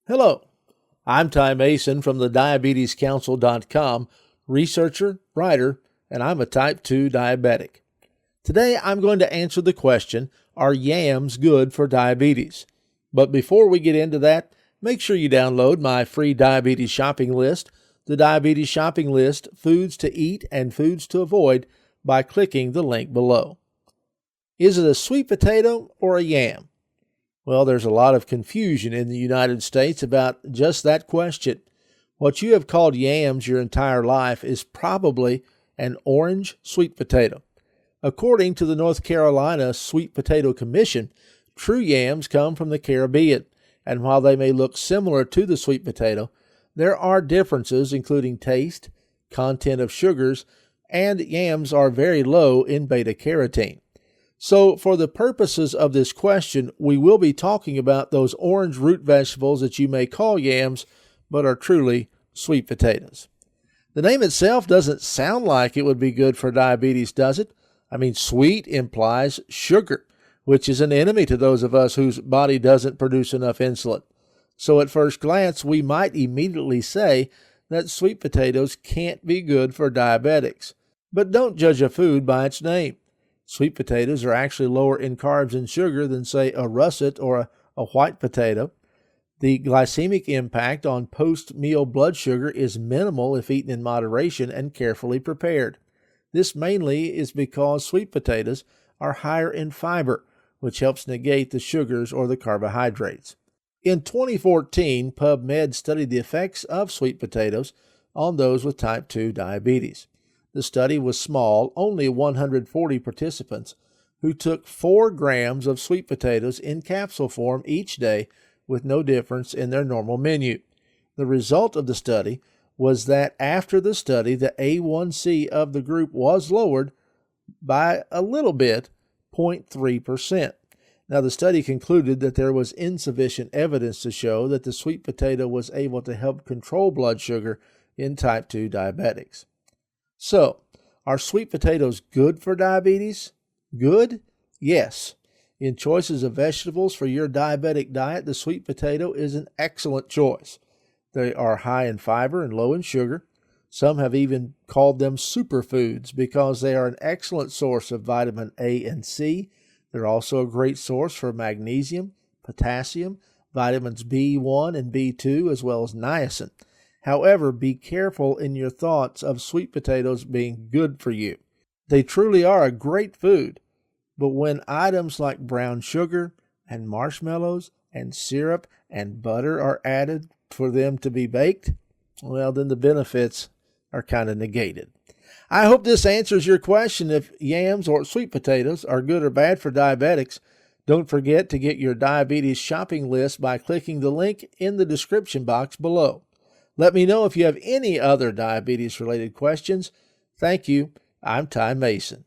Hello, I'm Ty Mason from the diabetescouncil.com, researcher, writer, and I'm a type 2 diabetic. Today I'm going to answer the question, are yams good for diabetes? But before we get into that, make sure you download my free diabetes shopping list, the Diabetes Shopping List, Foods to Eat and Foods to Avoid, by clicking the link below. Is it a sweet potato or a yam? Well, there's a lot of confusion in the United States about just that question. What you have called yams your entire life is probably an orange sweet potato. According to the North Carolina Sweet Potato Commission, true yams come from the Caribbean, and while they may look similar to the sweet potato, there are differences including taste, content of sugars, and yams are very low in beta-carotene. So for the purposes of this question, we will be talking about those orange root vegetables that you may call yams, but are truly sweet potatoes. The name itself doesn't sound like it would be good for diabetes, does it? I mean, sweet implies sugar, which is an enemy to those of us whose body doesn't produce enough insulin. So at first glance, we might immediately say that sweet potatoes can't be good for diabetics. But don't judge a food by its name. Sweet potatoes are actually lower in carbs and sugar than, say, a russet or a white potato. The glycemic impact on post-meal blood sugar is minimal if eaten in moderation and carefully prepared. This mainly is because sweet potatoes are higher in fiber, which helps negate the sugars or the carbohydrates. In 2014, Pubmed studied the effects of sweet potatoes on those with type 2 diabetes. The study was small, only 140 participants, who took 4 grams of sweet potatoes in capsule form each day with no difference in their normal menu. The result of the study was that after the study, the A1C of the group was lowered by a little bit, 0.3%. Now, the study concluded that there was insufficient evidence to show that the sweet potato was able to help control blood sugar in type 2 diabetics. So, are sweet potatoes good for diabetes? Good? Yes. In choices of vegetables for your diabetic diet, the sweet potato is an excellent choice. They are high in fiber and low in sugar. Some have even called them superfoods because they are an excellent source of vitamin A and C. They're also a great source for magnesium, potassium, vitamins B1 and B2, as well as niacin. However, be careful in your thoughts of sweet potatoes being good for you. They truly are a great food, but when items like brown sugar and marshmallows and syrup and butter are added for them to be baked, well, then the benefits are kind of negated. I hope this answers your question if yams or sweet potatoes are good or bad for diabetics. Don't forget to get your diabetes shopping list by clicking the link in the description box below. Let me know if you have any other diabetes-related questions. Thank you. I'm Ty Mason.